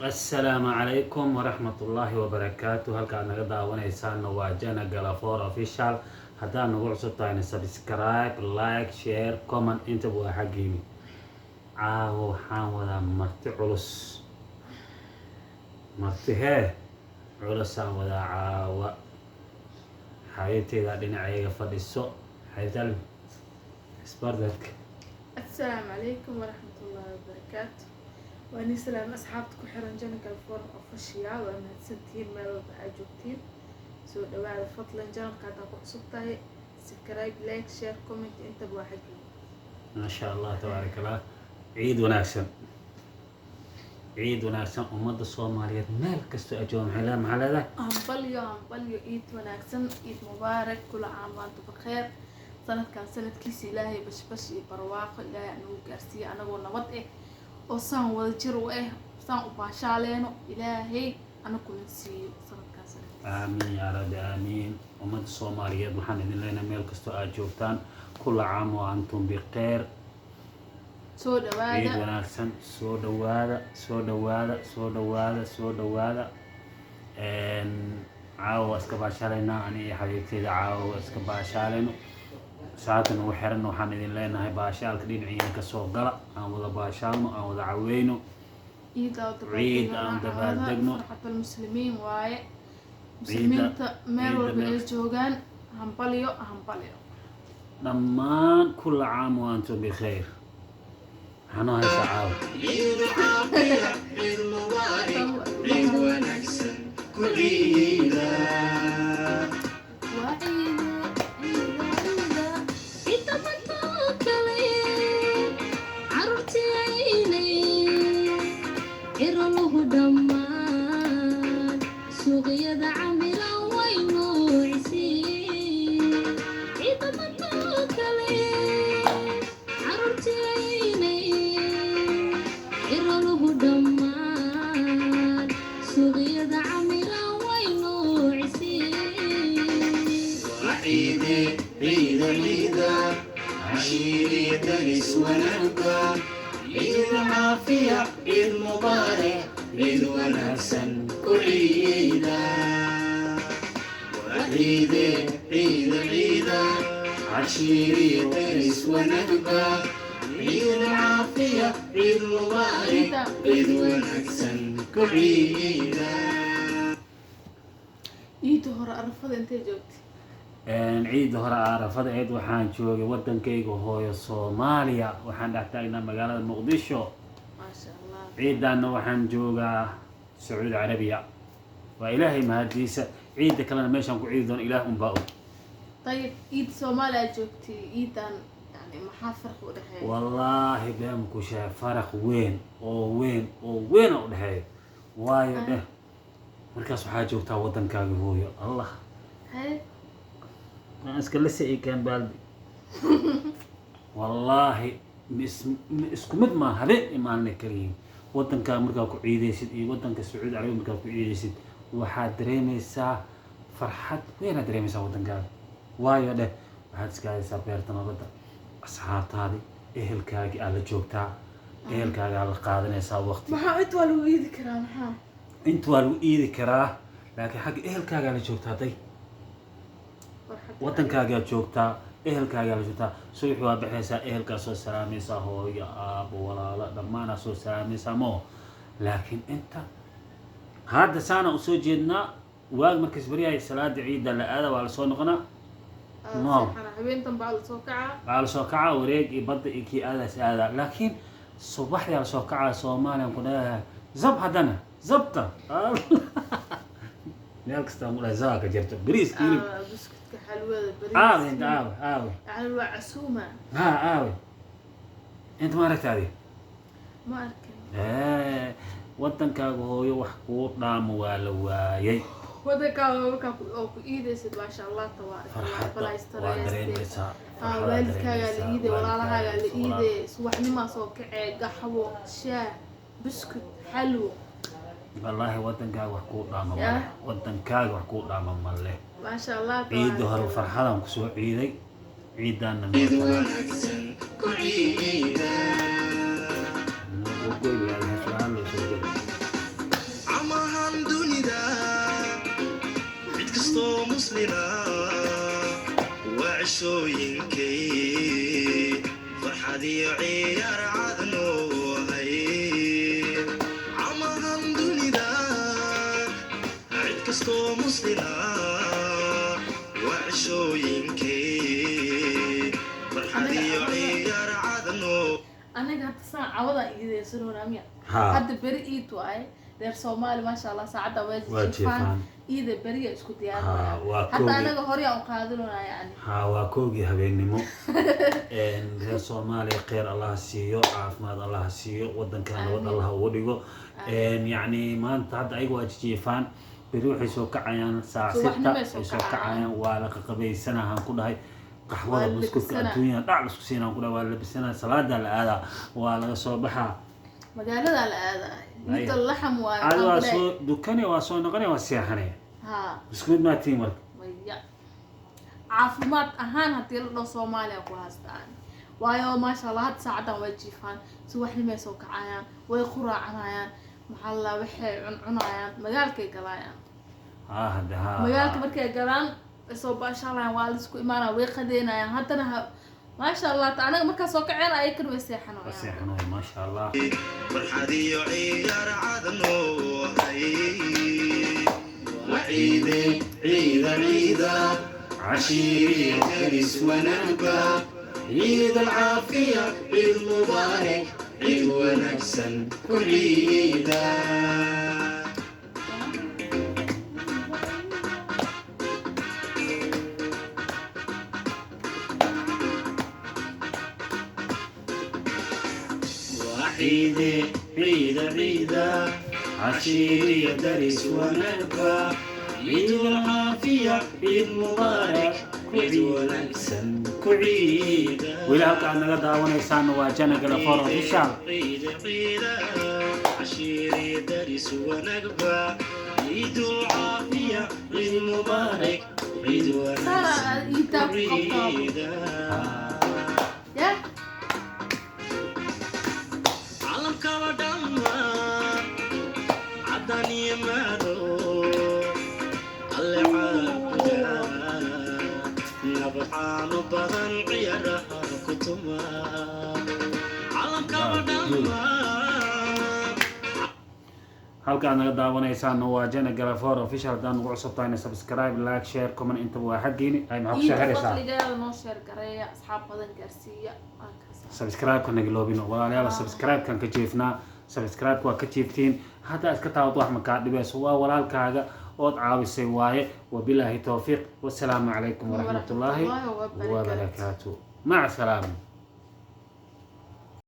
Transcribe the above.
السلام عليكم ورحمة الله وبركاته. هل كان نقدر ونيسان نواجهنا جلافور أوفيشال. هذا نقول سطحنا سبسكرايب لايك شير كومنت أنت بوا حقيني عاو حاولا مرتي علص مرتي هي علصا ولا عاو حياتي ذا دين عيقة فدي السوق حياتي اسبردك. السلام عليكم ورحمة الله وبركاته. وأني سلام أصحابتك وحرن جنك الفور أوفيشال وأنا سنتين مال أجوبتين سو دوال فضلا جنك هذا قصتها سبسكرايب لايك شير كومنت أنت بواحد. ما شاء الله تبارك الله. عيد وناسا عيد وناسا ومد الصوماليات مال كستو أجوم حلام على ذا أمبليو عيد وناسا عيد مبارك كل عام وأنتم بخير. سنة كان سنة كيس إلهي بش برواق إلهي أنو قرسي أنا قلنا وضعي وصان والجرو صان وباشالينو إلهي أنا كل نسي سنة كان سنة. آمين يا رب آمين. ومد الصوماليات محمد لنا مال كستو أجوبتان كل عام وأنتم بخير. عيد وناسا سو دوادا عاو اسكباشالينا أني حبيبتي عاو اسكباشالينو ساعتنا وحرنا وحنا لنا هاي باشال كدين عينك كسوق قلق أو ذا باشالنا أو ذا عوينو عيد أو دبادقنا فرحة المسلمين واي مسلمين ميرو بالجوجان همبليو لما كل عام وأنتم بخير. أنا هاي سعاو عيد مبارك عيد ونكسر كل عيدا عشيري درس ونبقى عيد العافية عيد مبارك عيد ونحسن كل عيدا عيد عشيري درس ونبقى عيد العافية عيد مبارك عيد ونحسن كل عيدا. عيد هور أرفض أنت جوتي عيد هور عرفت عيد وحان جوجي ودنكيغو هويو صوماليا وحان دحتاغنا مقالة مقدشو ما شاء الله. عيدنا وحان جوجا سعود عربية وإلهي ما هديسة عيد كلنا ماشان كو عيدون إله باو. طيب عيد صوماليا جوتي عيدان يعني ما فرق ودحين والله بامكو شاف فرق وين ودحين وايو ده markaas waxaa joogtaa wadankaaga hooyo allah هاي أنا أسكلسي إيه كان بالبي والله اسكمد ما هذا إيمان الكريم وطن كان مركب عيد يسد إيه وطن كسعود عليه مركب عيد يسد وحد دريمي سا فرحت وين دريمي سا وطن كان وايو ده وحد سكاي سافرتنا بدا أصحاب هذه إهل كاجي على جوكتا إهل كاجي على قادنا سا وقت ما أنت والو إيدي كرام ها أنت والو إيدي كراه لكن حق إهل كاجي على جوكتا هذي wadankaaga joogtaa ehelkaaga la joogtaa suuxi waa bixaysaa ehelkaa soo salaamaysaa hooyo aabo walaalo dhammaanaa soo salaamaysaa moo laakiin inta hadda saana u soo jeednaa waag markaas beriyahay salaada ciidda la aada waa la soo noqonaa no habeentan baa la soo kacaa wareeg iyo badda iyo kii aadaas aadaa laakiin subaxdaa la soo kacaa soomaaliyan ku dhahahay zab haddana zabta meel kastaa mu dhahay zabaa ka jirto beriis hilib حلوة بريس انت حلوة عسومة انت ما ركت هذه ما أركن ودنكاغو هويو wax ku dhaamo waa la waayay ودنكاغو ka oo ku iidaysid ma sha Allah tabaaraka Allah dareemaysaa waalidkaaga la iiday walaalahaaga la iiday subaxnimo soo kacay gaxwo shaah biskud xalwo والله ودنكاغو wax ku dhaamo ودنكاغو wax ku dhaamo ma leh ما شاء الله عيد هر فرحان كسو عيدي عيدنا عيد وعشوينكي فرحدي عيار عدنو هاي عمهم دنيا عد كستو مسلنا وعشوينكي فرحدي عيار عدنو aniga hadda saan cawada iideysanoona miya Ha. hadda beri iid waaye reer soomaali maasha allah saacadda waa Waa jiifaan jiifaan. iida beriya isku Ha, diyaarinaya waa hadda koogi. anaga hore aan u qaadinona yani ها وكوجي هبينمو reer Soomaaliya khayr Allah siiyo caafimaad Allah siiyo wadankan wad Allah ugu dhigo yani maanta hadda ayagu waa jiifaan bari waxay soo kacayaan Subaxnimo ay saacada soo ay soo kacayaan. kacayaan waa la qabaysanahan ku dhahay qaxwada Waa buskudka labisana. adduunyada dhac la isku siinaan ku dhahay waa la labisana salaada la aadaa waa laga soo baxaa magaalada la aadaay Ay. inta laxam waaye aad waa waxaan soo dukane waa soo noqonaya waa seexanaya ha isku mid maa tiin marka maya caafimaad ahaan haddii la dhaho soomaaliya ku haystaan waayo maasha allah hadda saacadan waa jiifaan subaxnimay soo kacayaan way quraacanayaan maxaa la waxay cuncunayaan magaalkay galayaan ها هذا ها magaalka markay galaan way soo baashaalayaan waa la isku imaanaya way qadeynayaan haddana maasha allah ta anaga markaa soo kaceen ayakan way seexanayaan seexanaya ما شاء الله فرحدي عيار عدنو هاي وعيدي عيد عيدا عشيري جلس ونبا عيد العافية عيد مبارك عيد ونكسن كل عيدا وعيدي عيد عيدا عشيري درس ونبا عيد العافية عيد مبارك عيد ونكسن كعيدا وإلى هلك أنا قد داونيسان واجانا قال فور official عيد عيدا عشيري درس ونقبا عيد العافية عيد مبارك عيد سارة ونكسن إيتاب كعيدا ya علم كودما عدني مادو اللي عاقدا نبحان بدن عيرها كتما علم كودما halka aad naga daawanaysaan waa jana galafoor official hadaan ugu cusubtahay subscribe like share comment inta waa xaqiini ay maxaa ku shaqeynaysaa fadligeeda noo sheer gareeya asxaab badan gaarsiiya waa kaas subscribe ka naga loobin walaalayaal subscribe kan ka jeefnaa subscribe waa ka jeeftiin hadda iska taawad wax ma ka dhibeyso waa walaalkaaga ood caawisay waaye wabilaahi tawfiiq wassalaamu calaykum waraxmatullaahi Waraxmatullaahi wabarakaatuh. wabarakaatuh maca salaama